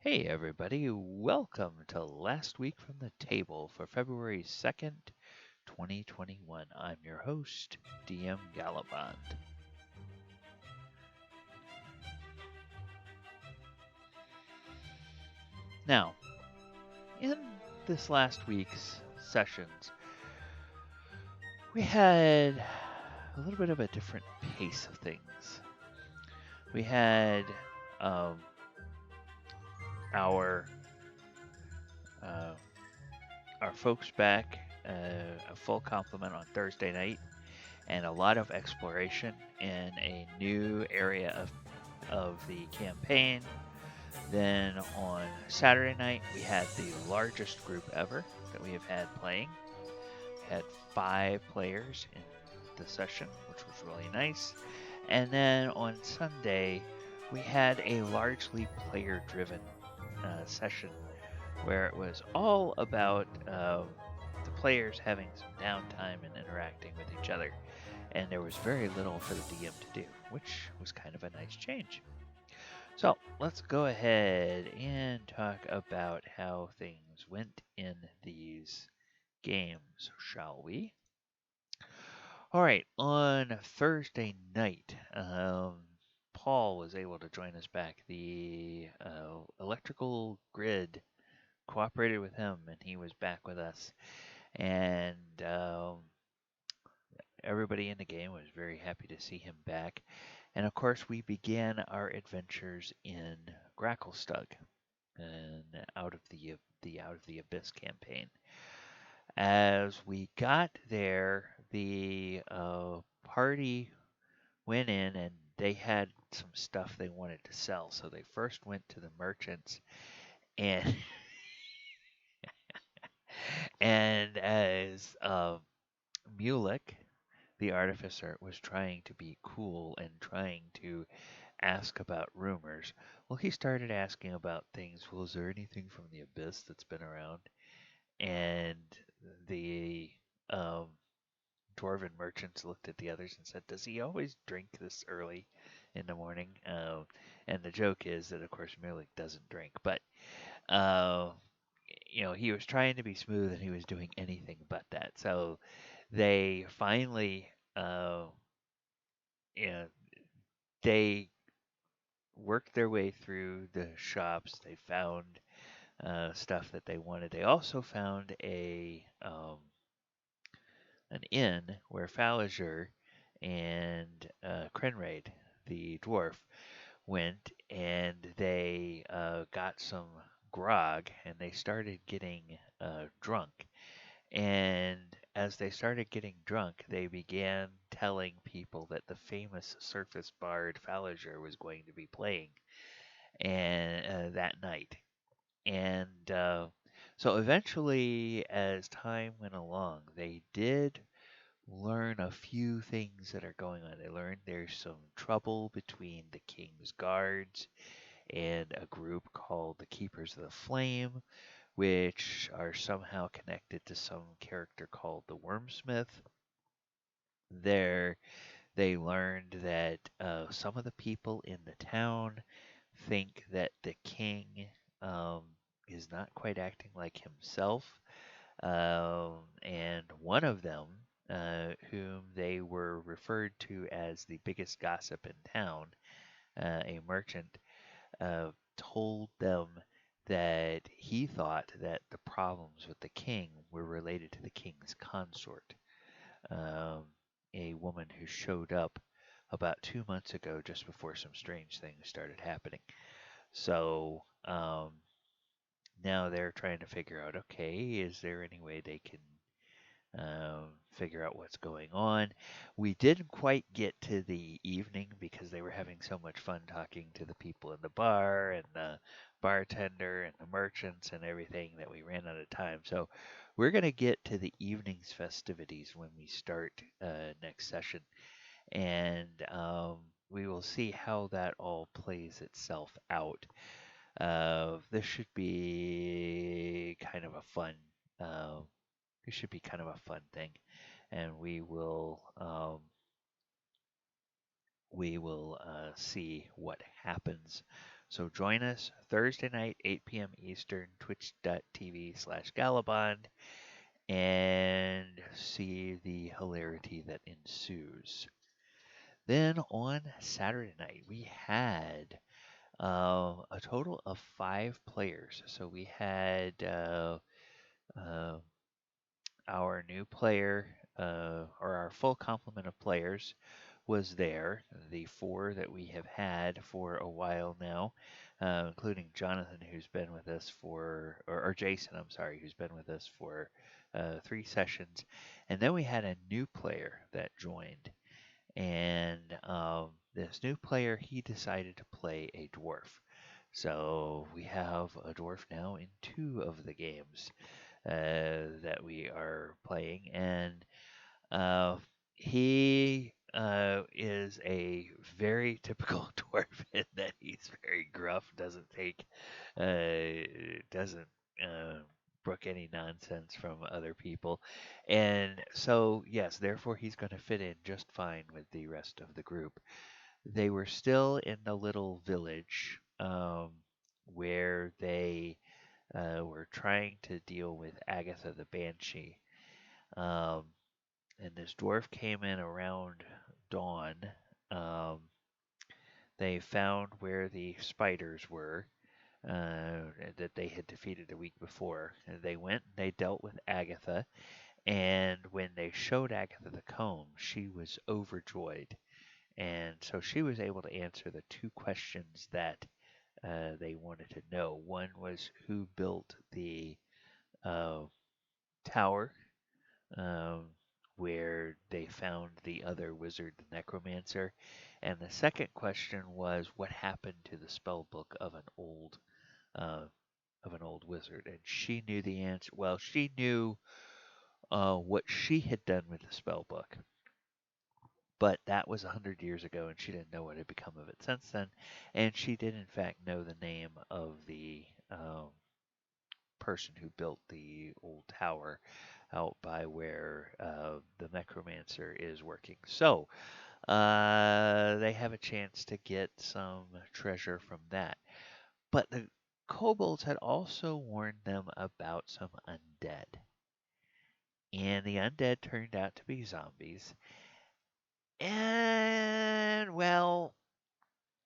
Hey everybody, welcome to Last Week from the Table for February 2nd, 2021. I'm your host, DM Gallibond. Now, in this last week's sessions, we had a little bit of a different pace of things. We had um, our uh, our folks back, a full complement on Thursday night, and a lot of exploration in a new area of the campaign. Then on Saturday night, we had the largest group ever that we have had playing. We had 5 players in the session, which was really nice. And then on Sunday, we had a largely player driven session where it was all about the players having some downtime and interacting with each other. And there was very little for the DM to do, which was kind of a nice change. So let's go ahead and talk about how things went in these games, shall we? All right, on Thursday night, Paul was able to join us back. The electrical grid cooperated with him, and he was back with us. And everybody in the game was very happy to see him back. And of course, we began our adventures in Gracklestug and Out of the Abyss campaign. As we got there, the party went in and they had some stuff they wanted to sell. So they first went to the merchants and and as Mulek, the artificer, was trying to be cool and trying to ask about rumors. Well, he started asking about things. Well, is there anything from the abyss that's been around? And the um, dwarven merchants looked at the others and said, "Does he always drink this early in the morning?" And the joke is that, of course, Milik doesn't drink, but uh, he was trying to be smooth and he was doing anything but that. So they finally, you know, they worked their way through the shops. They found stuff that they wanted. They also found an inn where Faliger and Krenraid, the dwarf, went, and they got some grog, and they started getting drunk. And as they started getting drunk, they began telling people that the famous surface bard Faliger was going to be playing and that night. And so eventually, as time went along, they did learn a few things that are going on. They learned there's some trouble between the king's guards and a group called the Keepers of the Flame, which are somehow connected to some character called the Wormsmith. There, they learned that some of the people in the town think that the king um, is not quite acting like himself. And one of them, whom they were referred to as the biggest gossip in town, a merchant, told them that he thought that the problems with the king were related to the king's consort, um, a woman who showed up about 2 months ago, just before some strange things started happening. So now they're trying to figure out, okay, is there any way they can figure out what's going on? We didn't quite get to the evening because they were having so much fun talking to the people in the bar and the bartender and the merchants and everything that we ran out of time. So we're going to get to the evening's festivities when we start next session. And we will see how that all plays itself out. This should be kind of a fun. Uh, this should be kind of a fun thing, and we will see what happens So join us Thursday night, 8 p.m. Eastern, twitch.tv/Gallibond, and see the hilarity that ensues. Then on Saturday night, we had a total of 5 players. So we had uh, our new player, or our full complement of players, was there. The 4 that we have had for a while now, including Jonathan, who's been with us or Jason, I'm sorry, who's been with us for 3 sessions. And then we had a new player that joined. And this new player, he decided to play a dwarf. So we have a dwarf now in 2 of the games that we are playing, and uh, he is a very typical dwarf in that he's very gruff, doesn't uh, brook any nonsense from other people, and so yes, therefore he's going to fit in just fine with the rest of the group. They were still in the little village where they were trying to deal with Agatha the Banshee. Um, and this dwarf came in around dawn. Um, they found where the spiders were that they had defeated a week before. And they went and they dealt with Agatha. And when they showed Agatha the comb, she was overjoyed. And so she was able to answer the 2 questions that they wanted to know. One was who built the uh, tower um, where they found the other wizard, the necromancer. And the second question was what happened to the spell book uh, of an old wizard. And she knew the answer. Well, she knew what she had done with the spell book. But that was 100 years ago, and she didn't know what had become of it since then. And she did, in fact, know the name of the person who built the old tower out by where the necromancer is working. So they have a chance to get some treasure from that. But the kobolds had also warned them about some undead. And the undead turned out to be zombies. And, well,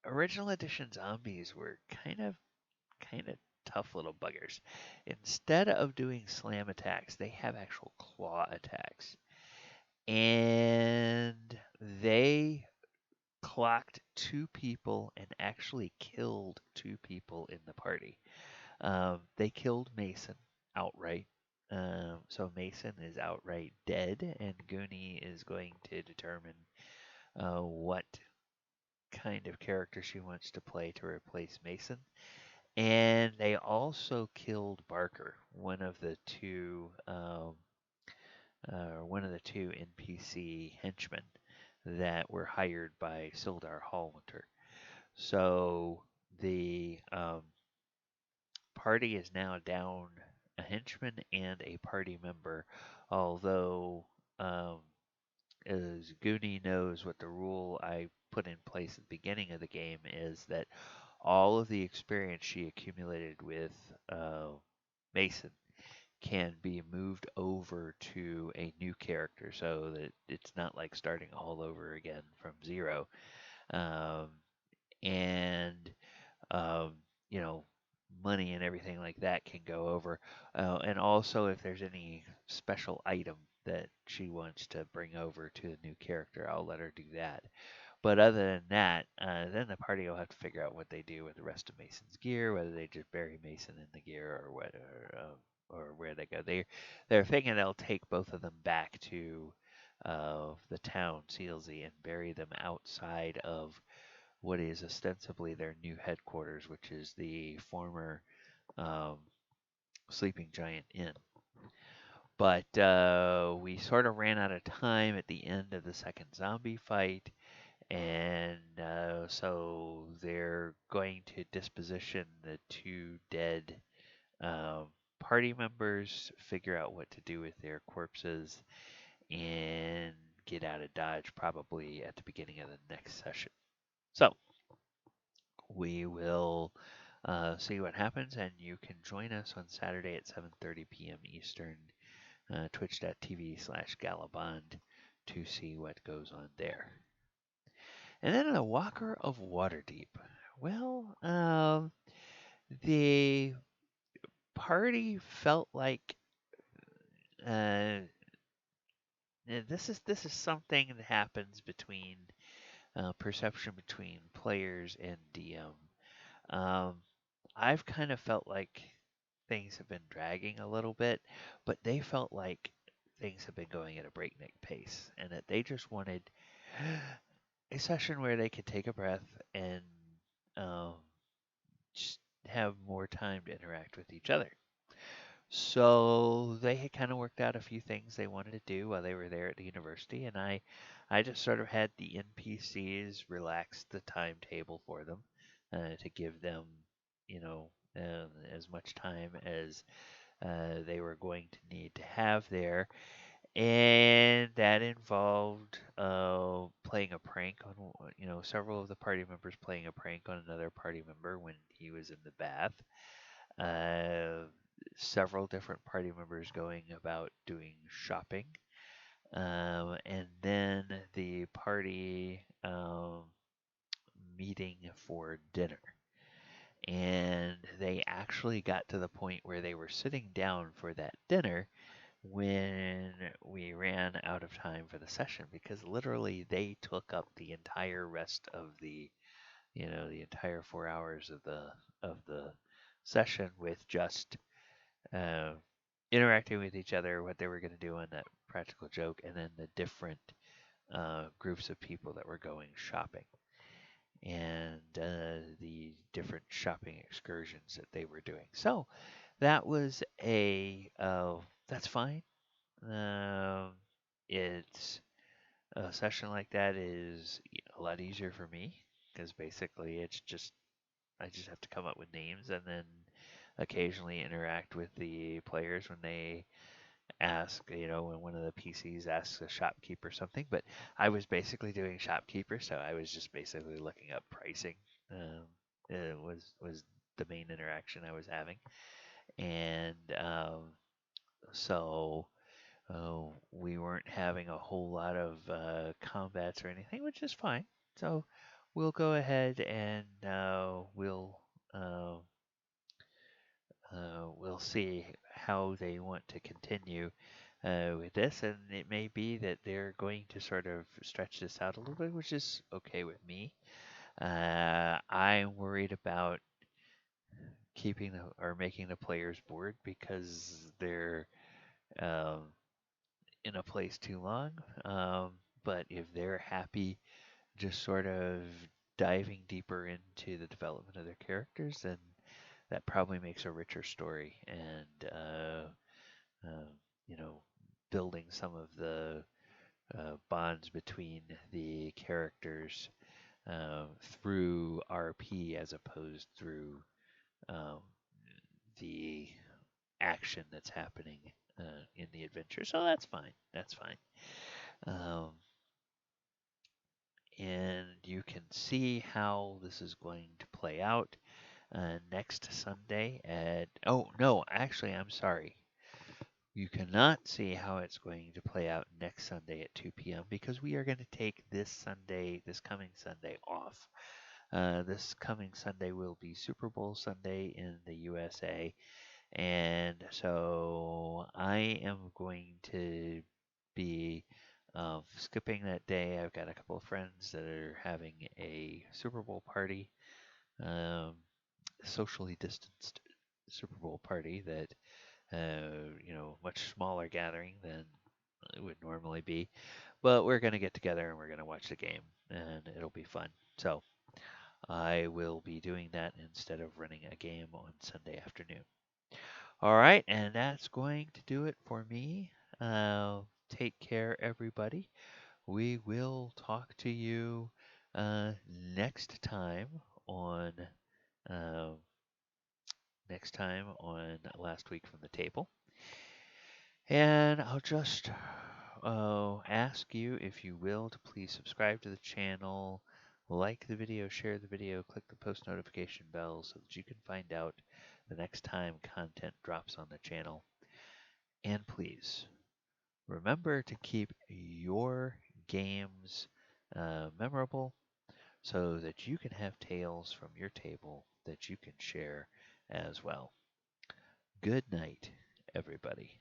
original edition zombies were kind of tough little buggers. Instead of doing slam attacks, they have actual claw attacks. And they clocked 2 people and actually killed 2 people in the party. They killed Mason outright. So Mason is outright dead, and Goonie is going to determine what kind of character she wants to play to replace Mason. And they also killed Barker, one of the two NPC henchmen that were hired by Sildar Hallwinter. So the party is now down a henchman and a party member, although as Goonie knows what the rule I put in place at the beginning of the game is that all of the experience she accumulated with Mason can be moved over to a new character so that it's not like starting all over again from zero. Um, and, um, you know, money and everything like that can go over. And also, if there's any special item that she wants to bring over to a new character, I'll let her do that. But other than that, then the party will have to figure out what they do with the rest of Mason's gear, whether they just bury Mason in the gear or where they go. They're thinking they'll take both of them back to the town, Sealsey, and bury them outside of what is ostensibly their new headquarters, which is the former um, Sleeping Giant Inn. But we sort of ran out of time at the end of the second zombie fight, and so they're going to disposition the 2 dead um, party members, figure out what to do with their corpses, and get out of Dodge probably at the beginning of the next session. So, We will see what happens, and you can join us on Saturday at 7:30 p.m. Eastern, twitch.tv/Gallibond to see what goes on there. And then the Walker of Waterdeep. Well, the party felt like uh, this is something that happens between perception between players and DM. Um, I've kind of felt like things have been dragging a little bit, but they felt like things have been going at a breakneck pace, and that they just wanted a session where they could take a breath and um, just have more time to interact with each other. So they had kind of worked out a few things they wanted to do while they were there at the university, and I just sort of had the NPCs relax the timetable for them to give them, as much time as they were going to need to have there, and that involved playing a prank on, several of the party members playing a prank on another party member when he was in the bath. Uh, Several different party members going about doing shopping. And then the party meeting for dinner. And they actually got to the point where they were sitting down for that dinner when we ran out of time for the session, because literally they took up the entire rest of the entire 4 hours of the session with just uh, interacting with each other, what they were going to do on that practical joke, and then the different groups of people that were going shopping, and the different shopping excursions that they were doing. So that was that's fine. Um, it's a session like that is a lot easier for me because basically I just have to come up with names and then occasionally interact with the players when they ask, when one of the PCs asks a shopkeeper something. But I was basically doing shopkeeper, so I was just basically looking up pricing. It was the main interaction I was having, and so we weren't having a whole lot of combats or anything, which is fine. So we'll go ahead and uh, we'll see how they want to continue with this, and it may be that they're going to sort of stretch this out a little bit, which is okay with me. I'm worried about keeping or making the players bored because they're um, in a place too long. But if they're happy just sort of diving deeper into the development of their characters, then that probably makes a richer story, and uh, you know, building some of the bonds between the characters through RP as opposed through um, the action that's happening in the adventure. So that's fine. That's fine. Um, and you can see how this is going to play out next Sunday at. Oh, no, actually, I'm sorry. You cannot see how it's going to play out next Sunday at 2 p.m. because we are going to take this coming Sunday off. This coming Sunday will be Super Bowl Sunday in the USA, and so I am going to be skipping that day. I've got a couple of friends that are having a Super Bowl party, um, socially distanced Super Bowl party that much smaller gathering than it would normally be. But we're going to get together and we're going to watch the game, and it'll be fun. So I will be doing that instead of running a game on Sunday afternoon. All right, and that's going to do it for me. Take care, everybody. We will talk to you uh, next time on uh, Last Week from the Table. And I'll just ask you, if you will, to please subscribe to the channel, Like the video, share the video, click the post notification bell so that you can find out the next time content drops on the channel. And please, remember to keep your games memorable so that you can have tales from your table that you can share as well. Good night, everybody.